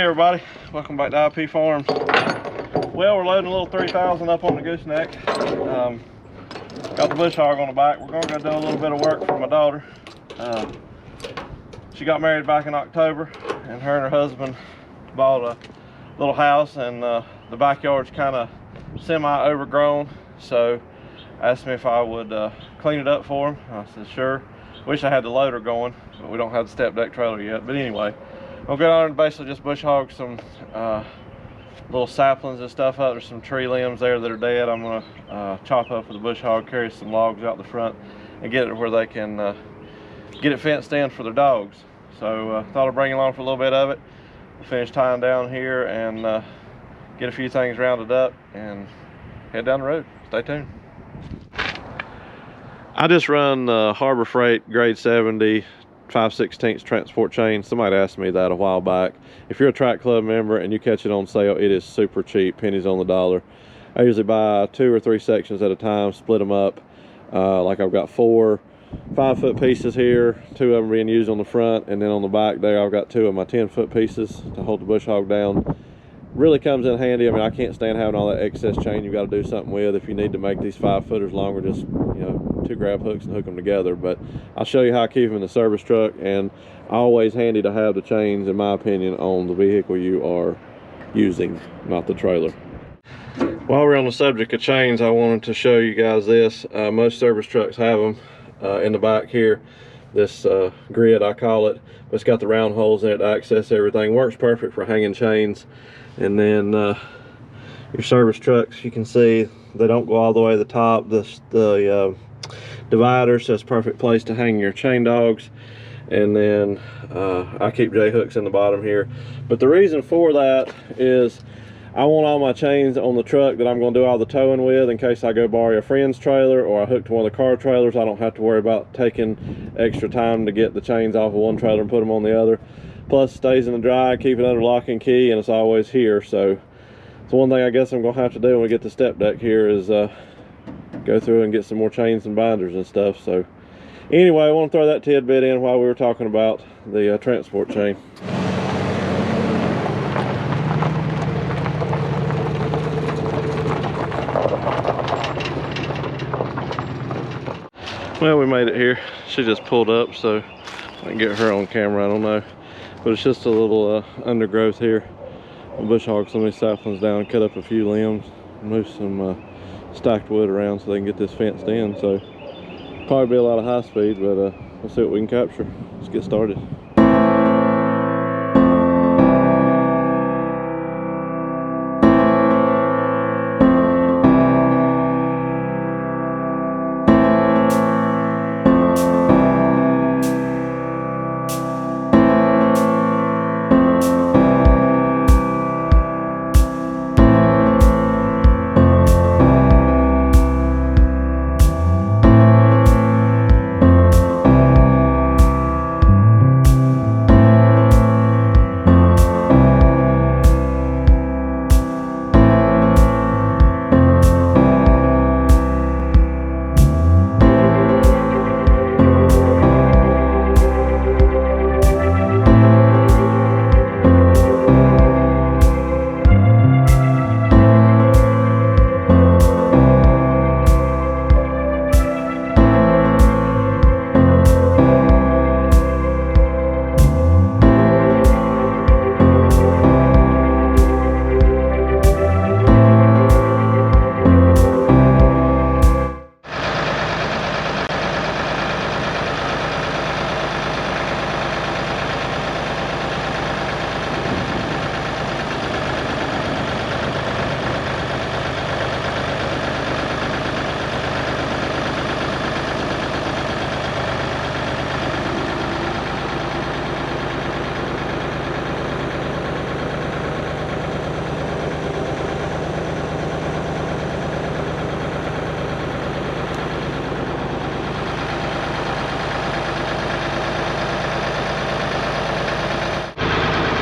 everybody, welcome back to IP Farms. Well, we're loading a little 3000 up on the gooseneck. Got the bush hog on the back. We're gonna go do a little bit of work for my daughter. She got married back in October, and her husband bought a little house, and the backyard's kind of semi overgrown, so asked me if I would clean it up for him. I said sure. Wish I had the loader going, but we don't have the step deck trailer yet. But anyway, I'll go down and basically just bush hog some little saplings and stuff up. There's some tree limbs there that are dead. I'm gonna chop up with a bush hog, carry some logs out the front, and get it where they can get it fenced in for their dogs. So thought I'd bring along for a little bit of it. We'll finish tying down here and get a few things rounded up and head down the road. Stay tuned. I just run Harbor Freight grade 70 5/16 transport chain. Somebody asked me that a while back. If you're a Track Club member and you catch it on sale, it is super cheap, pennies on the dollar. I usually buy 2 or 3 sections at a time, split them up. Like I've got 4 5-foot pieces here, 2 of them being used on the front, and then on the back there I've got 2 of my 10-foot pieces to hold the bush hog down. Really comes in handy. I mean, I can't stand having all that excess chain you've got to do something with. If you need to make these 5-footers longer, just, you know, 2 grab hooks and hook them together. But I'll show you how I keep them in the service truck, and always handy to have the chains, in my opinion, on the vehicle you are using, not the trailer. While we're on the subject of chains, I wanted to show you guys this. Most service trucks have them in the back here. This grid, I call it, but it's got the round holes in it to access everything. Works perfect for hanging chains. And then your service trucks, you can see they don't go all the way to the top. The divider, so it's a perfect place to hang your chain dogs. And then I keep J hooks in the bottom here. But the reason for that is I want all my chains on the truck that I'm going to do all the towing with in case I go borrow a friend's trailer or I hook to one of the car trailers. I don't have to worry about taking extra time to get the chains off of one trailer and put them on the other. Plus it stays in the dry, keep it under lock and key, and it's always here. So it's one thing I guess I'm gonna have to do when we get the step deck here is go through and get some more chains and binders and stuff. So anyway, I want to throw that tidbit in while we were talking about the transport chain. Well, we made it here. She just pulled up, so I can get her on camera, I don't know. But it's just a little undergrowth here. I'll bush hog some of these saplings down, cut up a few limbs, move some stacked wood around so they can get this fenced in. So probably be a lot of high speed, but we'll see what we can capture. Let's get started.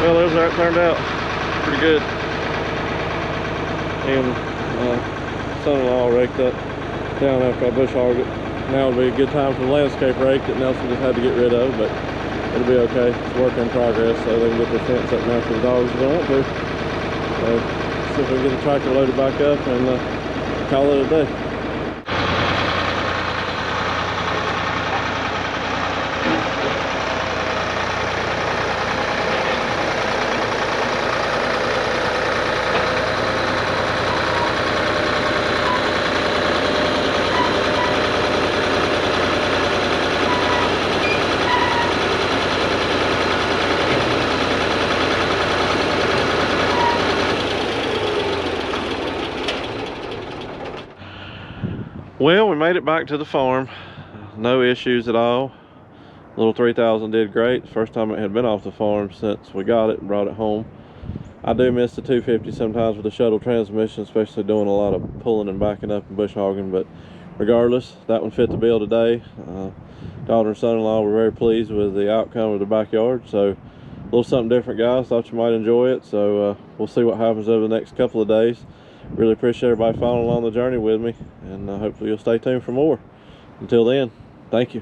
Well, there's how it turned out. Pretty good. And son-in-law raked that down after I bush hogged it. Now would be a good time for the landscape rake that Nelson just had to get rid of, but it'll be okay. It's work in progress, so they can get their fence up now for the dogs if they want to. So see if we can get the tractor loaded back up and call it a day. Well, we made it back to the farm. No issues at all. Little 3000 did great. First time it had been off the farm since we got it and brought it home. I do miss the 250 sometimes with the shuttle transmission, especially doing a lot of pulling and backing up and bush hogging, but regardless, that one fit the bill today. Daughter and son-in-law were very pleased with the outcome of the backyard, so a little something different, guys. Thought you might enjoy it, so we'll see what happens over the next couple of days. Really appreciate everybody following along the journey with me, and hopefully you'll stay tuned for more. Until then, thank you.